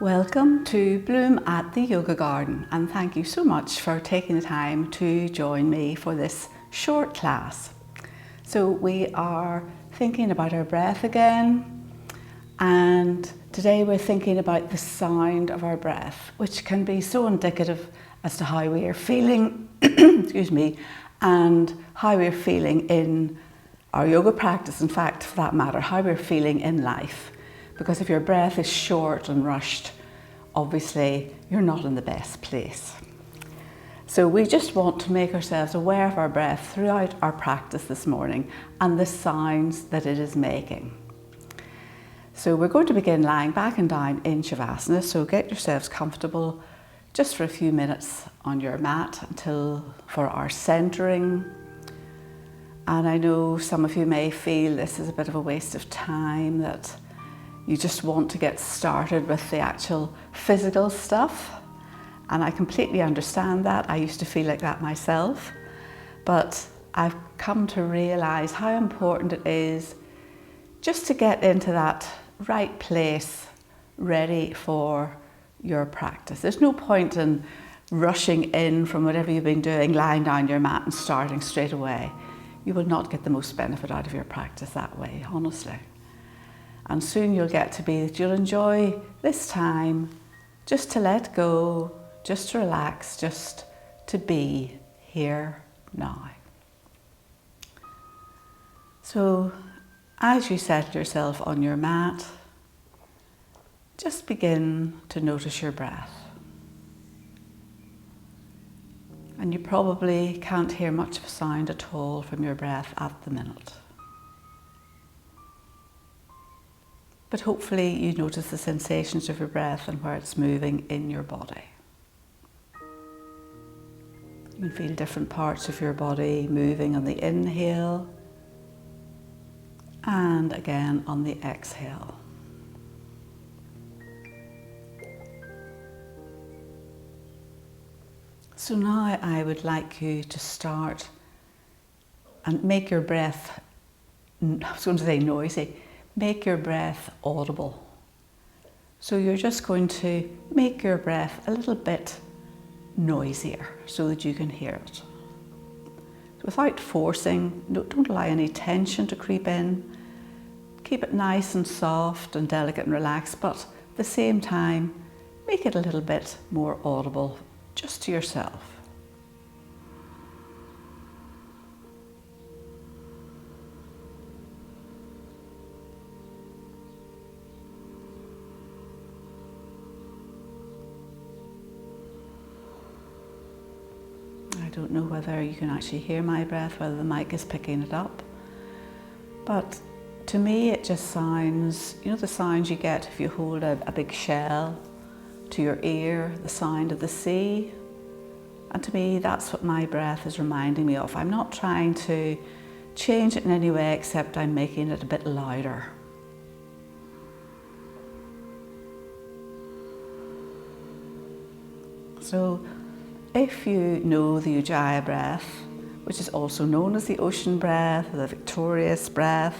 Welcome to Bloom at the Yoga Garden, and thank you so much for taking the time to join me for this short class. So we are thinking about our breath again, and today we're thinking about the sound of our breath, which can be so indicative as to how we are feeling, excuse me, and how we're feeling in our yoga practice, in fact, for that matter, how we're feeling in life. Because if your breath is short and rushed, obviously you're not in the best place. So we just want to make ourselves aware of our breath throughout our practice this morning and the sounds that it is making. So we're going to begin lying back and down in Shavasana, so get yourselves comfortable just for a few minutes on your mat for our centering. And I know some of you may feel this is a bit of a waste of time, that you just want to get started with the actual physical stuff. And I completely understand that. I used to feel like that myself. But I've come to realise how important it is just to get into that right place, ready for your practice. There's no point in rushing in from whatever you've been doing, lying down your mat and starting straight away. You will not get the most benefit out of your practice that way, honestly. And soon you'll get to be that you'll enjoy this time just to let go, just to relax, just to be here now. So as you settle yourself on your mat, just begin to notice your breath. And you probably can't hear much of a sound at all from your breath at the minute. But hopefully you notice the sensations of your breath and where it's moving in your body. You can feel different parts of your body moving on the inhale and again on the exhale. So now I would like you to start and make your breath, I was going to say noisy, make your breath audible. So you're just going to make your breath a little bit noisier so that you can hear it. Without forcing, don't allow any tension to creep in. Keep it nice and soft and delicate and relaxed, but at the same time, make it a little bit more audible just to yourself. I don't know whether you can actually hear my breath, whether the mic is picking it up. But to me it just sounds, you know the sounds you get if you hold a big shell to your ear, the sound of the sea. And to me that's what my breath is reminding me of. I'm not trying to change it in any way except I'm making it a bit louder. So if you know the Ujjayi breath, which is also known as the ocean breath, or the victorious breath,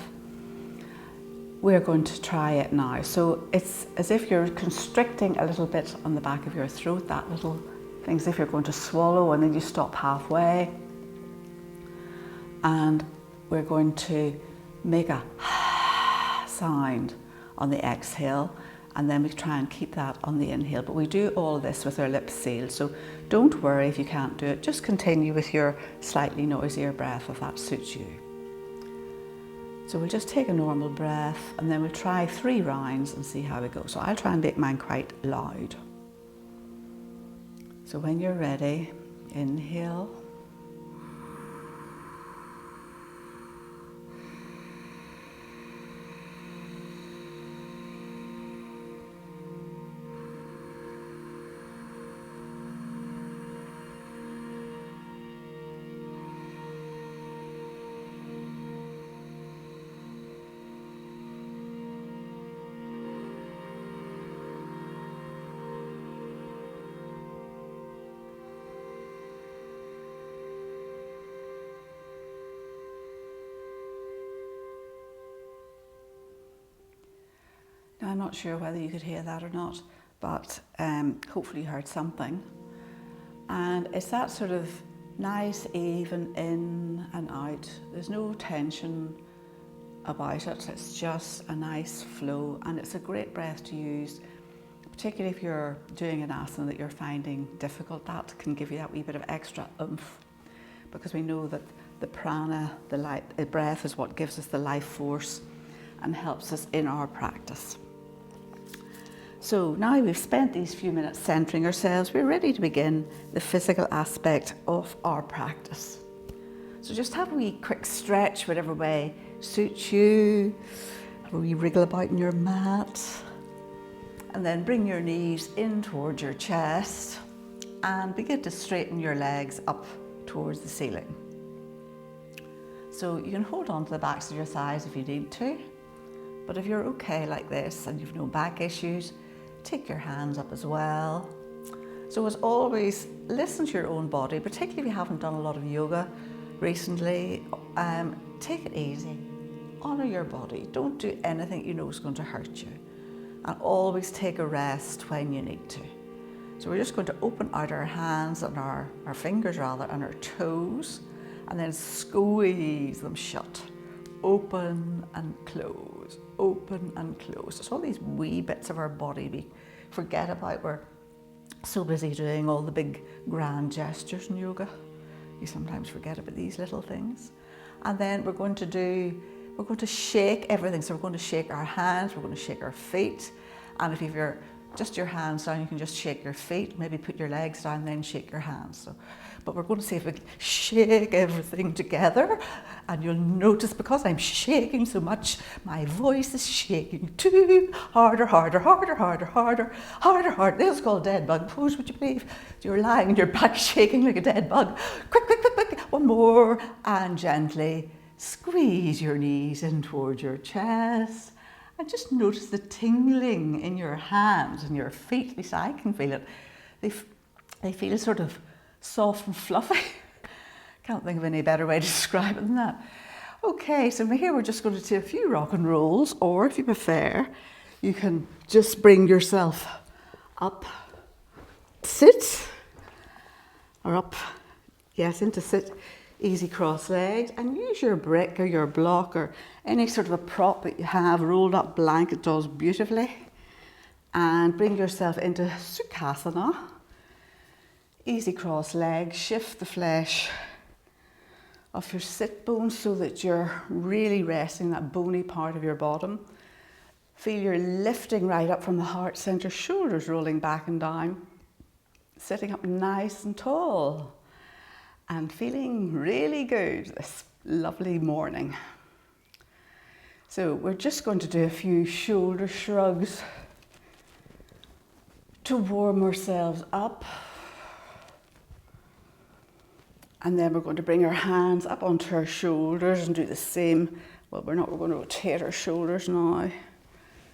we're going to try it now. So it's as if you're constricting a little bit on the back of your throat, that little thing, as if you're going to swallow and then you stop halfway. And we're going to make a sound on the exhale, and then we try and keep that on the inhale. But we do all of this with our lips sealed, so don't worry if you can't do it. Just continue with your slightly noisier breath if that suits you. So we'll just take a normal breath and then we'll try 3 rounds and see how we go. So I'll try and make mine quite loud. So when you're ready, inhale. Now, I'm not sure whether you could hear that or not, but hopefully you heard something. And it's that sort of nice, even in and out. There's no tension about it. It's just a nice flow, and it's a great breath to use, particularly if you're doing an asana that you're finding difficult. That can give you that wee bit of extra oomph, because we know that the prana, the breath, is what gives us the life force and helps us in our practice. So now we've spent these few minutes centering ourselves, we're ready to begin the physical aspect of our practice. So just have a wee quick stretch, whatever way suits you. Have a wee wriggle about in your mat. And then bring your knees in towards your chest and begin to straighten your legs up towards the ceiling. So you can hold on to the backs of your thighs if you need to, but if you're okay like this and you've no back issues, take your hands up as well. So as always, listen to your own body, particularly if you haven't done a lot of yoga recently. Take it easy, honour your body, don't do anything you know is going to hurt you, and always take a rest when you need to. So we're just going to open out our hands and our fingers rather, and our toes, and then squeeze them shut. Open and close, open and close. It's all these wee bits of our body we forget about. We're so busy doing all the big grand gestures in yoga. You sometimes forget about these little things. And then we're going to shake everything. So we're going to shake our hands, we're going to shake our feet. And if you're just your hands down, you can just shake your feet, maybe put your legs down, then shake your hands. So, but we're going to see if we can shake everything together. And you'll notice, because I'm shaking so much, my voice is shaking too. Harder, harder, harder, harder, harder, harder, harder. This is called dead bug pose, would you believe? You're lying on your back shaking like a dead bug. Quick, quick, quick, quick. One more. And gently squeeze your knees in towards your chest. And just notice the tingling in your hands and your feet. At least I can feel it. They feel sort of soft and fluffy. Can't think of any better way to describe it than that. Okay, so from here we're just going to do a few rock and rolls, or if you prefer, you can just bring yourself up, sit, or up, yes, into sit. Easy cross legs, and use your brick or your block or any sort of a prop that you have. Rolled up blanket does beautifully. And bring yourself into Sukhasana. Easy cross legs, shift the flesh of your sit bones so that you're really resting that bony part of your bottom. Feel you're lifting right up from the heart center, shoulders rolling back and down. Sitting up nice and tall. And feeling really good this lovely morning. So we're just going to do a few shoulder shrugs to warm ourselves up. And then we're going to bring our hands up onto our shoulders and do the same. Well, we're going to rotate our shoulders now.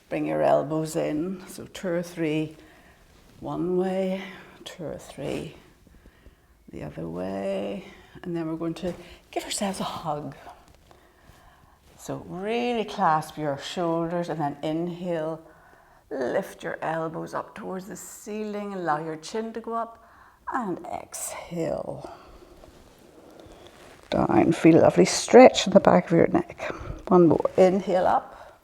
Bring your elbows in. So 2 or 3 one way, 2 or 3 the other way, and then we're going to give ourselves a hug. So really clasp your shoulders, and then inhale, lift your elbows up towards the ceiling, allow your chin to go up, and exhale. Down, feel a lovely stretch in the back of your neck. One more, inhale up,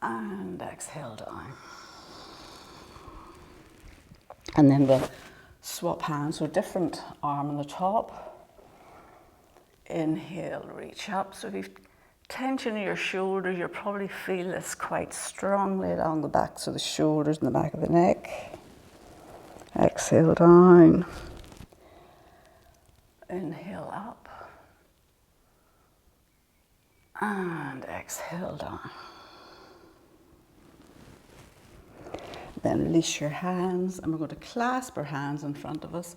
and exhale down. And then we'll swap hands, so different arm on the top. Inhale, reach up. So if you've tension in your shoulders, you'll probably feel this quite strongly along the backs of the shoulders and the back of the neck. Exhale down. Inhale up. And exhale down. Then release your hands, and we're going to clasp our hands in front of us.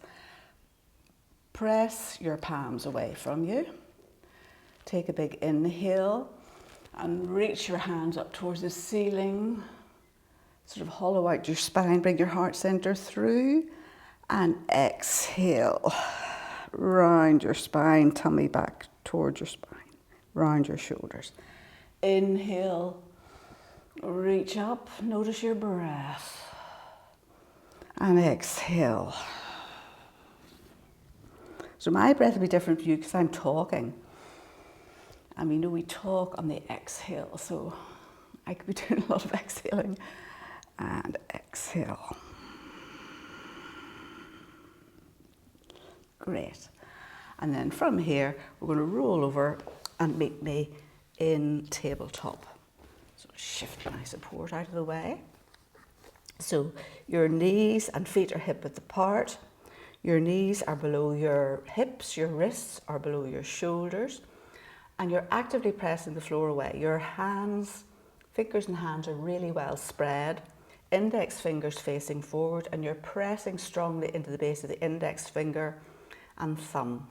Press your palms away from you. Take a big inhale and reach your hands up towards the ceiling. Sort of hollow out your spine, bring your heart center through, and exhale. Round your spine, tummy back towards your spine. Round your shoulders. Inhale. reach up, notice your breath. And exhale. So my breath will be different for you because I'm talking. And we know we talk on the exhale, so I could be doing a lot of exhaling. And exhale. Great. And then from here, we're going to roll over and meet me in tabletop. So shift my support out of the way. So your knees and feet are hip width apart. Your knees are below your hips, your wrists are below your shoulders, and you're actively pressing the floor away. Your hands, fingers and hands are really well spread, index fingers facing forward, and you're pressing strongly into the base of the index finger and thumb.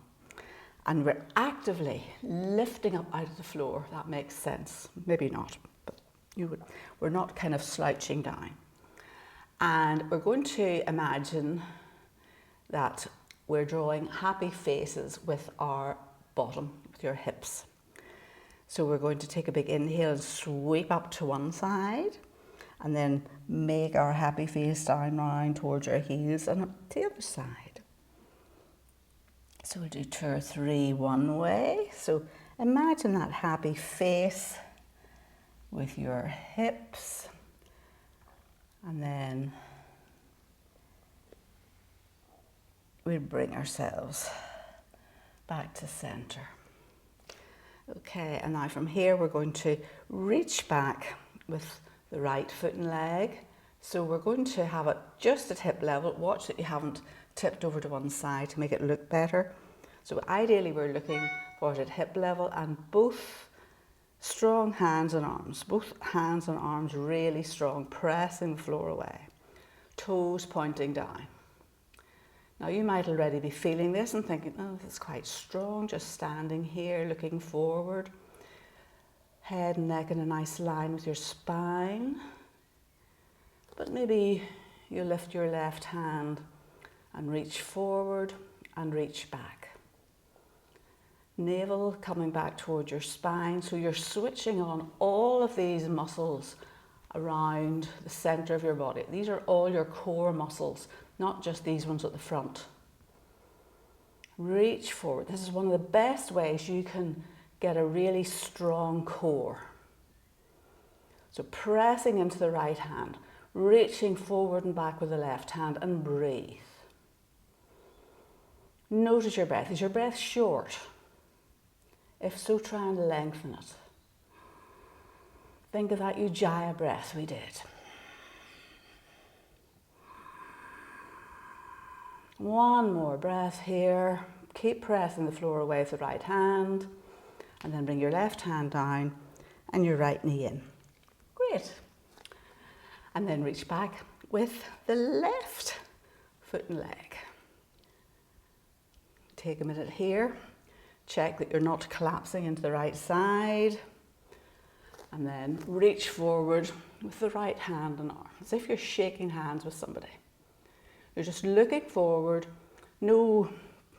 And we're actively lifting up out of the floor. That makes sense. Maybe not, but you would. We're not kind of slouching down. And we're going to imagine that we're drawing happy faces with our bottom, with your hips. So we're going to take a big inhale and sweep up to one side, and then make our happy face down round towards our heels and up to the other side. So we'll do 2 or 3 one way. So imagine that happy face with your hips, and then we'll bring ourselves back to center. Okay, and now from here we're going to reach back with the right foot and leg. So we're going to have it just at hip level. Watch that you haven't tipped over to one side to make it look better. So ideally we're looking for it at hip level, and both strong hands and arms, both hands and arms really strong, pressing the floor away, toes pointing down. Now you might already be feeling this and thinking, oh, this is quite strong, just standing here looking forward. Head and neck in a nice line with your spine. But maybe you lift your left hand and reach forward and reach back. Navel coming back towards your spine, so you're switching on all of these muscles around the center of your body. These are all your core muscles, not just these ones at the front. Reach forward. This is one of the best ways you can get a really strong core. So pressing into the right hand, reaching forward and back with the left hand, and breathe. Notice your breath. Is your breath short? If so, try and lengthen it. Think of that Ujjayi breath we did. One more breath here. Keep pressing the floor away with the right hand, and then bring your left hand down and your right knee in. Great. And then reach back with the left foot and leg. Take a minute here. Check that you're not collapsing into the right side. And then reach forward with the right hand and arm, as if you're shaking hands with somebody. You're just looking forward, no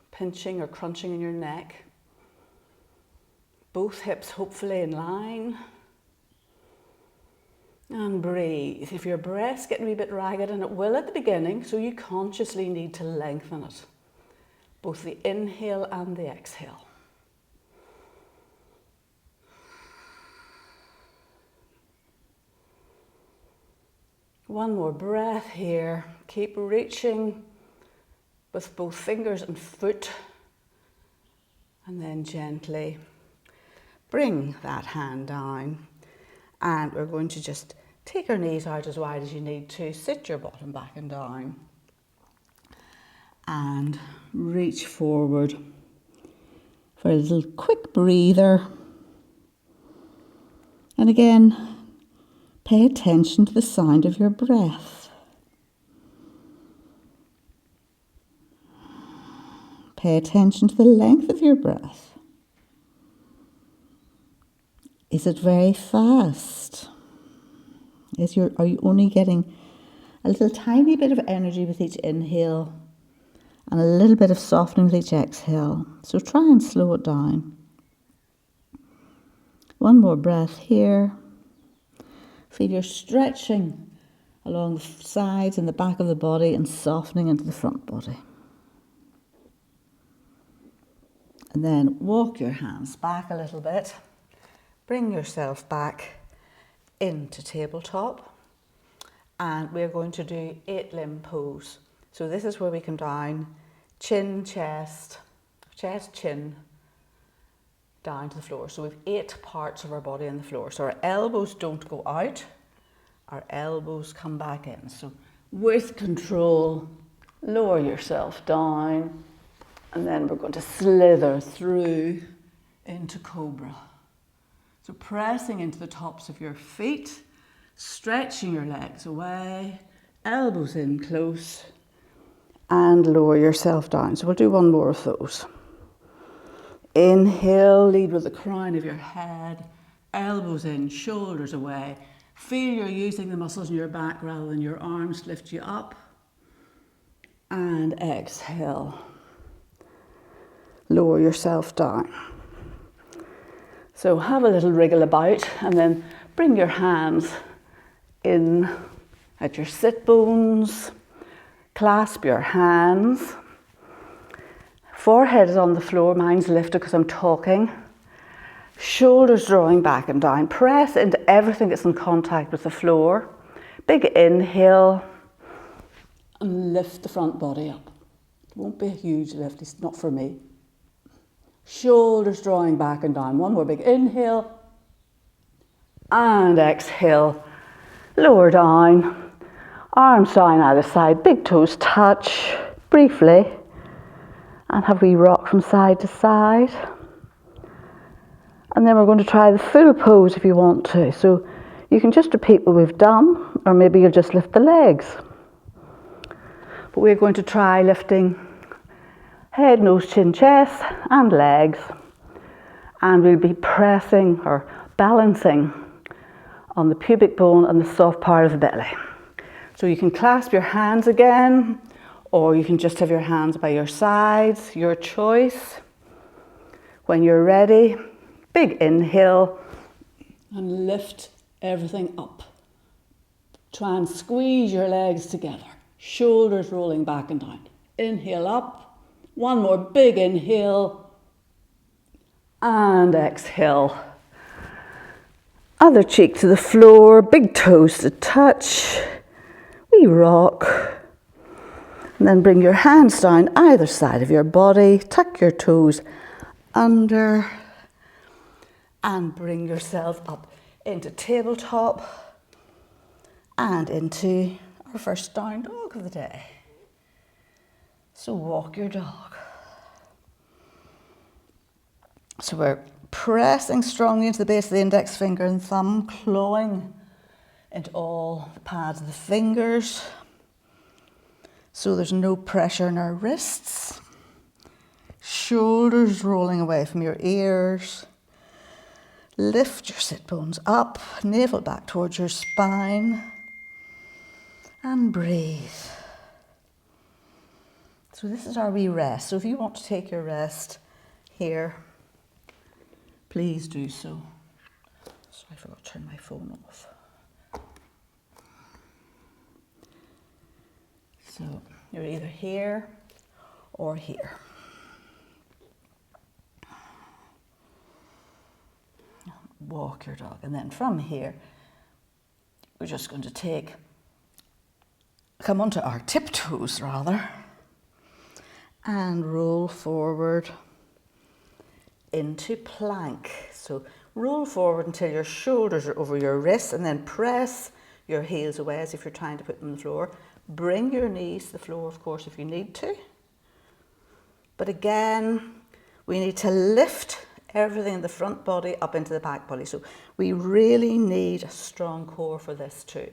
pinching or crunching in your neck. Both hips hopefully in line. And breathe. If your breath's getting a wee bit ragged, and it will at the beginning, so you consciously need to lengthen it. Both the inhale and the exhale. One more breath here. Keep reaching with both fingers and foot, and then gently bring that hand down, and we're going to just take our knees out as wide as you need to. Sit your bottom back and down, and reach forward for a little quick breather. And again, pay attention to the sound of your breath. Pay attention to the length of your breath. Is it very fast? Are you only getting a little tiny bit of energy with each inhale and a little bit of softening with each exhale? So try and slow it down. One more breath here. Feel your stretching along the sides and the back of the body and softening into the front body. And then walk your hands back a little bit. Bring yourself back into tabletop. And we're going to do 8-limb pose. So this is where we come down, chin, chest, chin, down to the floor. So we've 8 parts of our body on the floor. So our elbows don't go out, our elbows come back in. So with control, lower yourself down, and then we're going to slither through into cobra. So pressing into the tops of your feet, stretching your legs away, elbows in close, and lower yourself down. So we'll do one more of those. Inhale, lead with the crown of your head, elbows in, shoulders away. Feel you're using the muscles in your back rather than your arms to lift you up. And exhale. Lower yourself down. So have a little wriggle about and then bring your hands in at your sit bones. Clasp your hands. Forehead is on the floor, mine's lifted because I'm talking. Shoulders drawing back and down. Press into everything that's in contact with the floor. Big inhale. And lift the front body up. It won't be a huge lift, it's not for me. Shoulders drawing back and down. One more big inhale. And exhale. Lower down. Arms down either side. Big toes touch briefly. And have we rock from side to side. And then we're going to try the full pose if you want to. So you can just repeat what we've done, or maybe you'll just lift the legs. But we're going to try lifting head, nose, chin, chest, and legs. And we'll be pressing or balancing on the pubic bone and the soft part of the belly. So you can clasp your hands again, or you can just have your hands by your sides, your choice. When you're ready, big inhale and lift everything up. Try and squeeze your legs together, shoulders rolling back and down. Inhale up, one more big inhale and exhale. Other cheek to the floor, big toes to touch. We rock. And then bring your hands down either side of your body, tuck your toes under, and bring yourself up into tabletop and into our first down dog of the day. So walk your dog. So we're pressing strongly into the base of the index finger and thumb, clawing into all the pads of the fingers. So there's no pressure in our wrists. Shoulders rolling away from your ears. Lift your sit bones up, navel back towards your spine. And breathe. So this is our wee rest. So if you want to take your rest here, please do so. So I forgot to turn my phone off. So you're either here or here. Walk your dog. And then from here, we're just going to come onto our tiptoes rather, and roll forward into plank. So roll forward until your shoulders are over your wrists, and then press your heels away as if you're trying to put them on the floor. Bring your knees to the floor, of course, if you need to. But again, we need to lift everything in the front body up into the back body. So we really need a strong core for this too.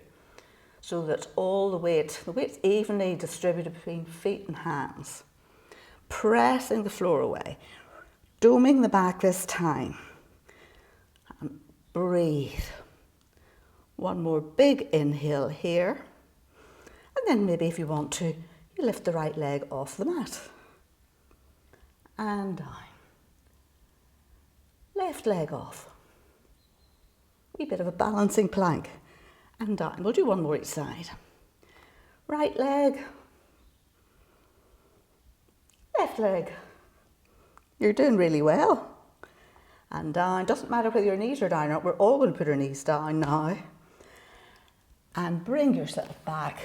So that all the weight's evenly distributed between feet and hands. Pressing the floor away. Doming the back this time. And breathe. One more big inhale here. And then maybe if you want to, you lift the right leg off the mat. And down. Left leg off. Wee bit of a balancing plank. and down. We'll do one more each side. Right leg, left leg. You're doing really well. And down. Doesn't matter whether your knees are down or not, we're all going to put our knees down now. And bring yourself back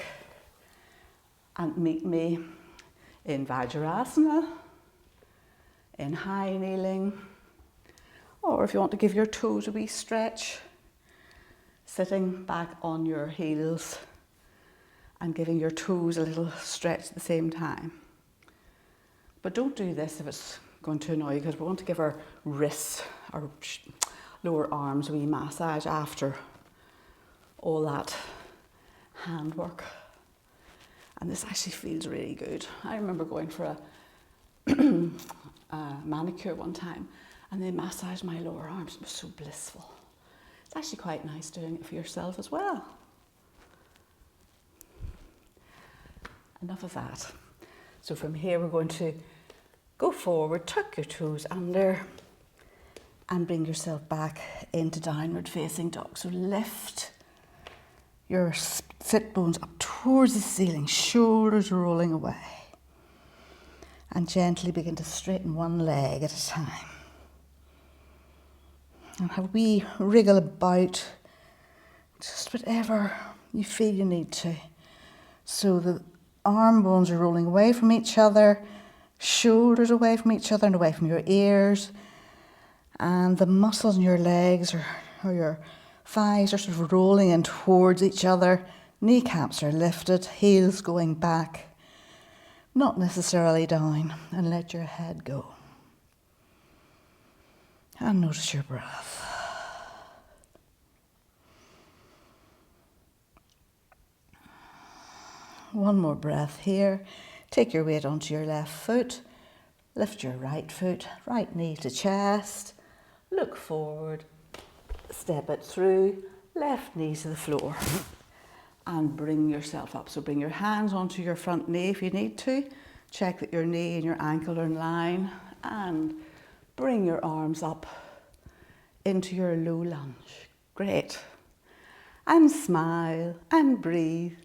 and meet me in Vajrasana, in high kneeling, or if you want to give your toes a wee stretch, sitting back on your heels and giving your toes a little stretch at the same time. But don't do this if it's going to annoy you, because we want to give our wrists, our lower arms a wee massage after all that handwork. And this actually feels really good. I remember going for a manicure one time, and they massaged my lower arms. It was so blissful. It's actually quite nice doing it for yourself as well. Enough of that. So from here we're going to go forward, tuck your toes under, and bring yourself back into downward facing dog. So lift your sit bones up towards the ceiling, shoulders rolling away. And gently begin to straighten one leg at a time. And have a wee wriggle about, just whatever you feel you need to. So the arm bones are rolling away from each other, shoulders away from each other and away from your ears. And the muscles in your legs or your thighs are sort of rolling in towards each other. Kneecaps are lifted, heels going back, not necessarily down, and let your head go. And notice your breath. One more breath here. Take your weight onto your left foot. Lift your right foot, right knee to chest. Look forward. Step it through. Left knee to the floor. And bring yourself up. So bring your hands onto your front knee if you need to. Check that your knee and your ankle are in line. And bring your arms up into your low lunge. Great. And smile and breathe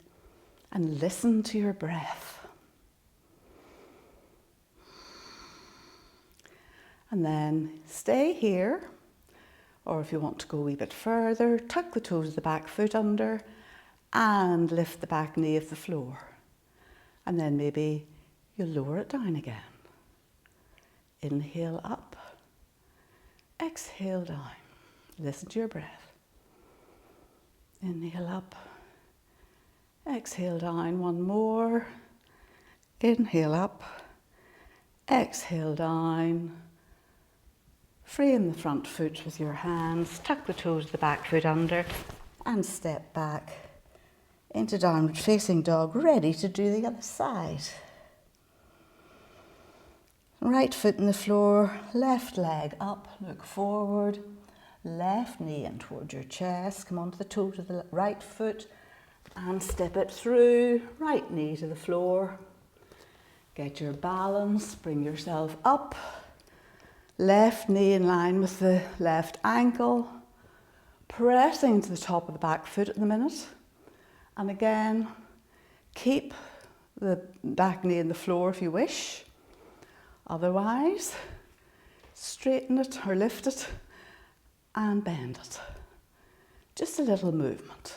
and listen to your breath. And then stay here, or if you want to go a wee bit further, tuck the toes of the back foot under and lift the back knee of the floor. And then maybe you'll lower it down again. Inhale up, exhale down. Listen to your breath. Inhale up, exhale down. One more. Inhale up, exhale down. Frame the front foot with your hands, tuck the toes of the back foot under and step back into downward facing dog, ready to do the other side. Right foot in the floor, left leg up, look forward, left knee in towards your chest, come onto the toes of the right foot and step it through, right knee to the floor. Get your balance, bring yourself up. Left knee in line with the left ankle, pressing to the top of the back foot at the minute. And again, keep the back knee in the floor if you wish. Otherwise, straighten it or lift it and bend it. Just a little movement.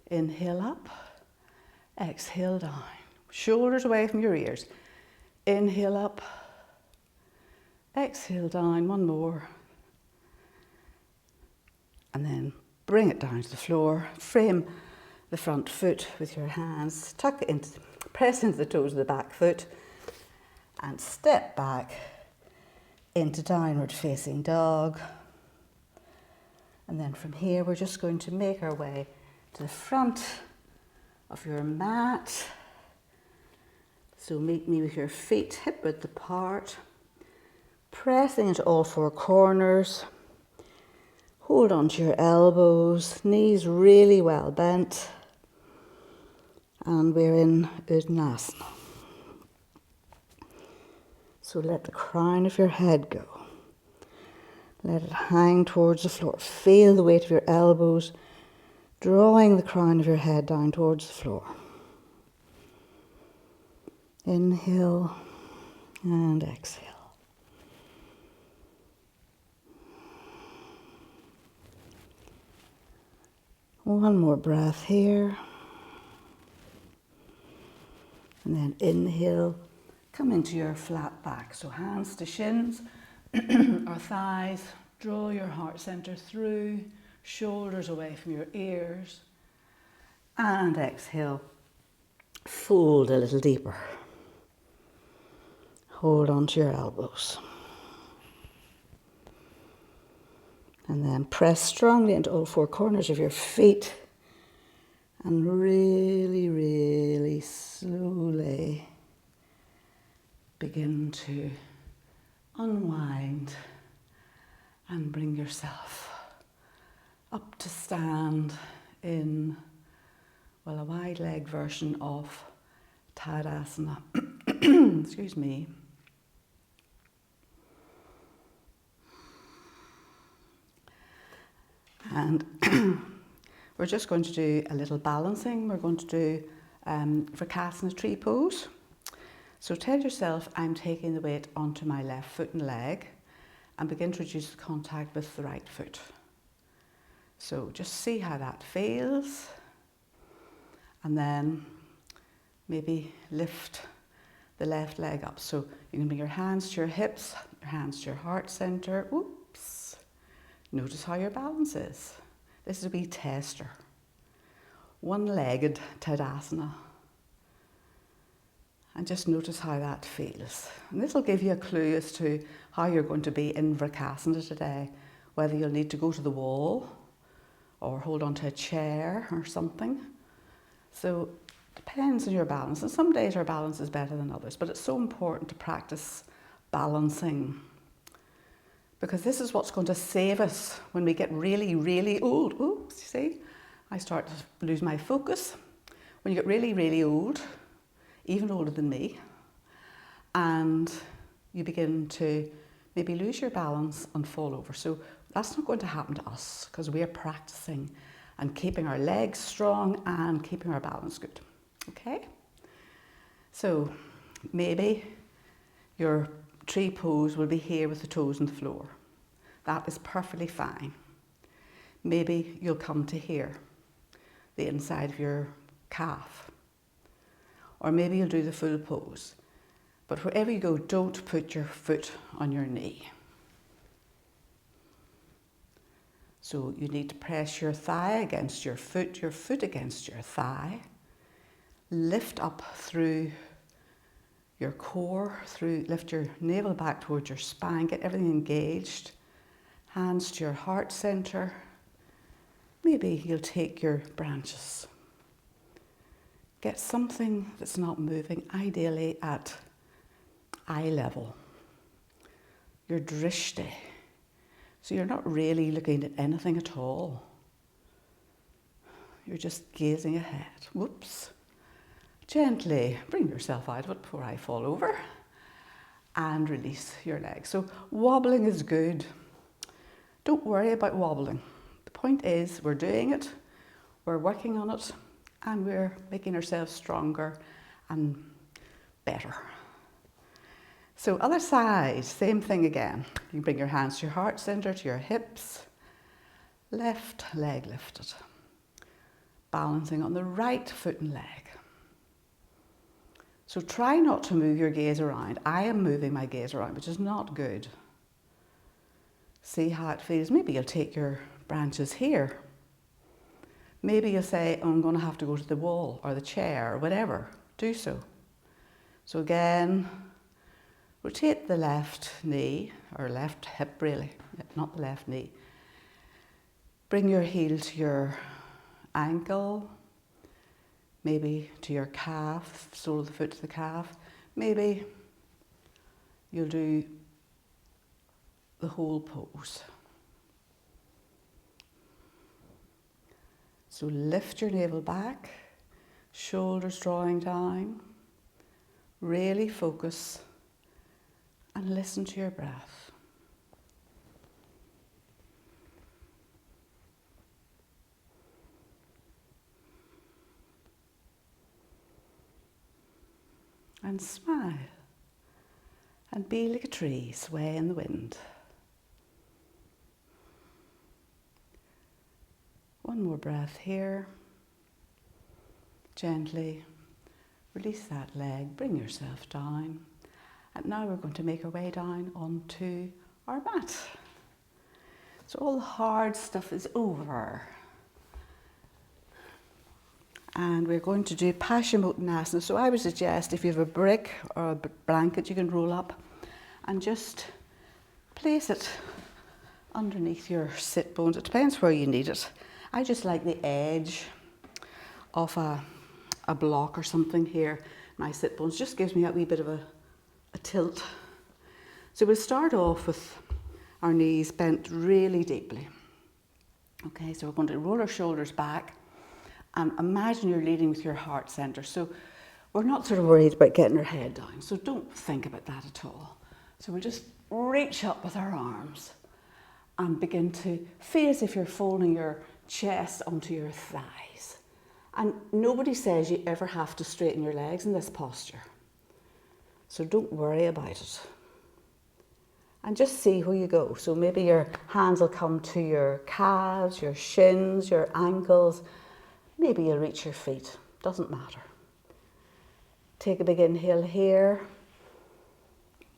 Inhale up, exhale down. Shoulders away from your ears. Inhale up. Exhale down, one more. And then bring it down to the floor. Frame the front foot with your hands. Tuck it into, press into the toes of the back foot. And step back into downward facing dog. And then from here, we're just going to make our way to the front of your mat. So meet me with your feet hip width apart. Pressing into all four corners. Hold on to your elbows, knees really well bent. And we're in Uttanasana. So let the crown of your head go. Let it hang towards the floor. Feel the weight of your elbows drawing the crown of your head down towards the floor. Inhale and exhale. One more breath here. And then inhale, come into your flat back. So hands to shins or thighs. Draw your heart center through, shoulders away from your ears. And exhale, fold a little deeper. Hold on to your elbows. And then press strongly into all four corners of your feet. And really, really slowly begin to unwind and bring yourself up to stand in, well, a wide leg version of Tadasana. Excuse me. And we're just going to do a little balancing. We're going to do Vrksasana tree pose. So tell yourself I'm taking the weight onto my left foot and leg and begin to reduce the contact with the right foot. So just see how that feels. And then maybe lift the left leg up. So you can bring your hands to your hips, your hands to your heart center. Oops. Notice how your balance is. This is a wee tester. One-legged Tadasana. And just notice how that feels. And this will give you a clue as to how you're going to be in Vrksasana today. Whether you'll need to go to the wall or hold onto a chair or something. So it depends on your balance. And some days our balance is better than others. But it's so important to practice balancing. Because this is what's going to save us when we get really, really old. Oops, you see? I start to lose my focus. When you get really, really old, even older than me, and you begin to maybe lose your balance and fall over. So that's not going to happen to us because we are practicing and keeping our legs strong and keeping our balance good. Okay? So maybe your tree pose will be here with the toes on the floor. That is perfectly fine. Maybe you'll come to here, the inside of your calf. Or maybe you'll do the full pose. But wherever you go, don't put your foot on your knee. So you need to press your thigh against your foot against your thigh. Lift up through your core, lift your navel back towards your spine, get everything engaged. Hands to your heart center. Maybe you'll take your branches. Get something that's not moving, ideally at eye level. Your drishti. So you're not really looking at anything at all. You're just gazing ahead. Whoops. Gently bring yourself out of it before I fall over. And release your legs. So wobbling is good. Don't worry about wobbling. The point is we're doing it, we're working on it, and we're making ourselves stronger and better. So other side, same thing again. You bring your hands to your heart center, to your hips. Left leg lifted. Balancing on the right foot and leg. So try not to move your gaze around. I am moving my gaze around, which is not good. See how it feels. Maybe you'll take your branches here. Maybe you'll say, oh, I'm going to have to go to the wall or the chair or whatever. Do so. So again, rotate the left knee, or left hip really, not the left knee. Bring your heel to your ankle, maybe to your calf, sole of the foot to the calf. Maybe you'll do the whole pose. So lift your navel back, shoulders drawing down, really focus and listen to your breath. and smile and be like a tree sway in the wind. One more breath here. Gently release that leg, bring yourself down. And now we're going to make our way down onto our mat. So all the hard stuff is over. And we're going to do Paschimottanasana. So I would suggest if you have a brick or a blanket you can roll up and just place it underneath your sit bones. It depends where you need it. I just like the edge of a block or something here. My sit bones just gives me that wee bit of a tilt. So we'll start off with our knees bent really deeply. Okay, so we're going to roll our shoulders back and imagine you're leading with your heart center. So we're not sort of worried about getting our head down. So don't think about that at all. So we'll just reach up with our arms and begin to feel as if you're folding your chest onto your thighs. And nobody says you ever have to straighten your legs in this posture. So don't worry about it. And just see where you go. So maybe your hands will come to your calves, your shins, your ankles. Maybe you'll reach your feet. Doesn't matter. Take a big inhale here.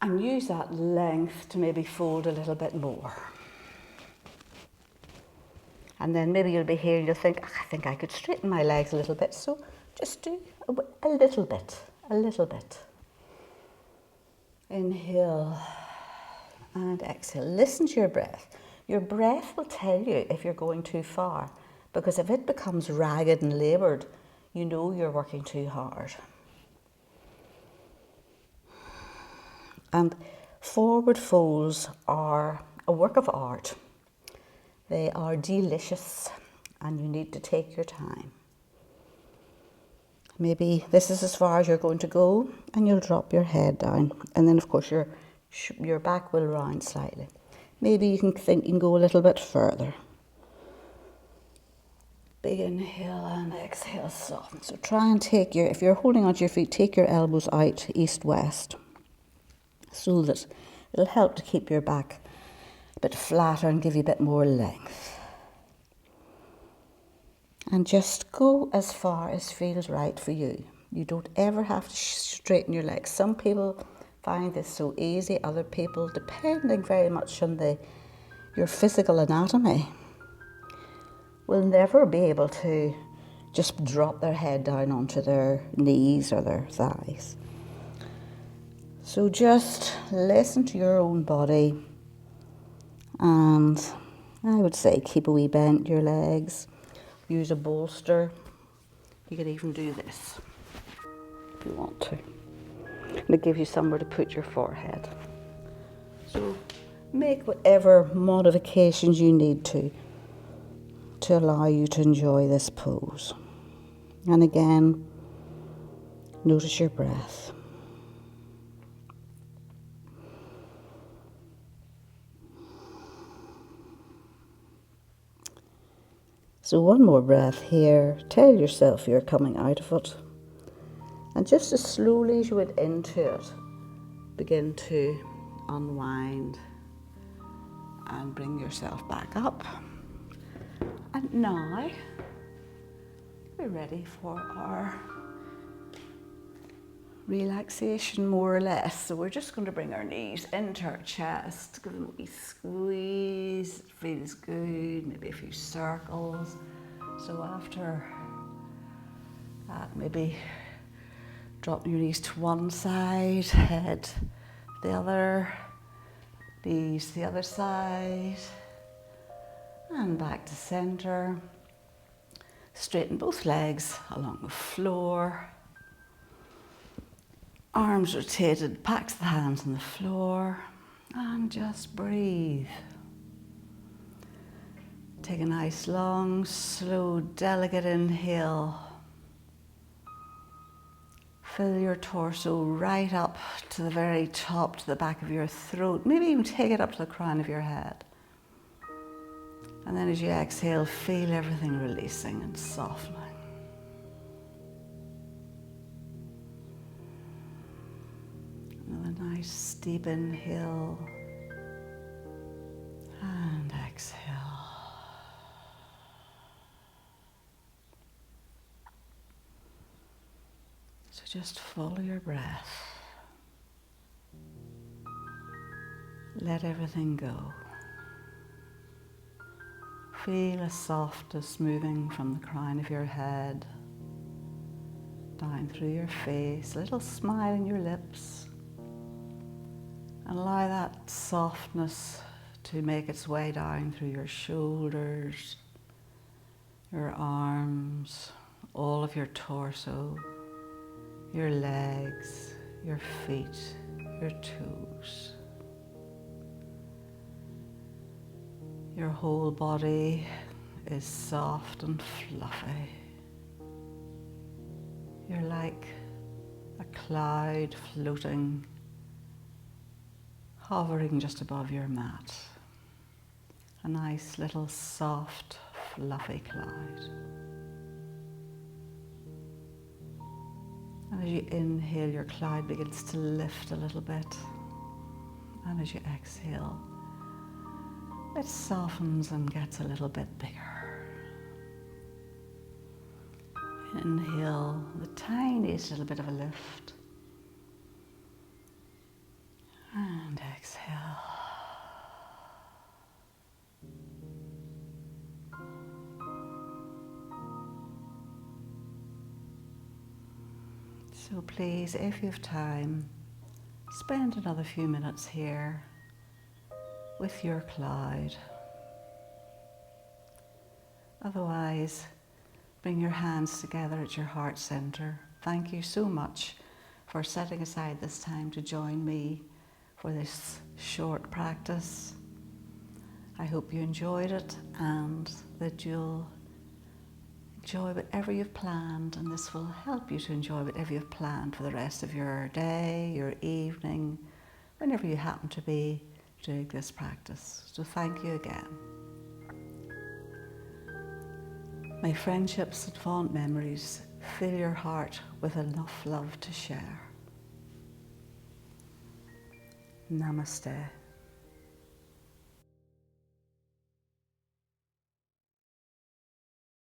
And use that length to maybe fold a little bit more. And then maybe you'll be here and you'll think, I think I could straighten my legs a little bit. So just do a little bit, a little bit. Inhale and exhale. Listen to your breath. Your breath will tell you if you're going too far, because if it becomes ragged and laboured, you know you're working too hard. And forward folds are a work of art. They are delicious and you need to take your time. Maybe this is as far as you're going to go and you'll drop your head down. And then of course your back will round slightly. Maybe you can think you can go a little bit further. Big inhale and exhale, soften. So try and take if you're holding onto your feet, take your elbows out east-west so that it'll help to keep your back a bit flatter and give you a bit more length. And just go as far as feels right for you. You don't ever have to straighten your legs. Some people find this so easy, other people, depending very much on your physical anatomy, will never be able to just drop their head down onto their knees or their thighs. So just listen to your own body, and I would say keep a wee bent your legs, use a bolster. You could even do this if you want to. And it gives you somewhere to put your forehead. So make whatever modifications you need to allow you to enjoy this pose. And again, notice your breath. So one more breath here. Tell yourself you're coming out of it. And just as slowly as you went into it, begin to unwind and bring yourself back up. And now we're ready for our relaxation, more or less. So we're just going to bring our knees into our chest, give them a wee squeeze. It feels good, maybe a few circles. So after that, maybe drop your knees to one side, head the other, knees the other side, and back to center. Straighten both legs along the floor. Arms rotated back to the hands on the floor, and just breathe. Take a nice long, slow, delicate inhale. Fill your torso right up to the very top, to the back of your throat. Maybe even take it up to the crown of your head. And then as you exhale, feel everything releasing and softening. a nice deep inhale and exhale. So just follow your breath. Let everything go. Feel a softness moving from the crown of your head down through your face, a little smile in your lips, and allow that softness to make its way down through your shoulders, your arms, all of your torso, your legs, your feet, your toes. Your whole body is soft and fluffy. You're like a cloud floating, hovering just above your mat. A nice little soft, fluffy cloud. And as you inhale, your cloud begins to lift a little bit. And as you exhale, it softens and gets a little bit bigger. Inhale the tiniest little bit of a lift. And exhale. So please, if you have time, spend another few minutes here with your cloud. Otherwise, bring your hands together at your heart center. Thank you so much for setting aside this time to join me for this short practice. I hope you enjoyed it and that you'll enjoy whatever you've planned, and this will help you to enjoy whatever you've planned for the rest of your day, your evening, whenever you happen to be doing this practice. So thank you again. May friendships and fond memories fill your heart with enough love to share. Namaste.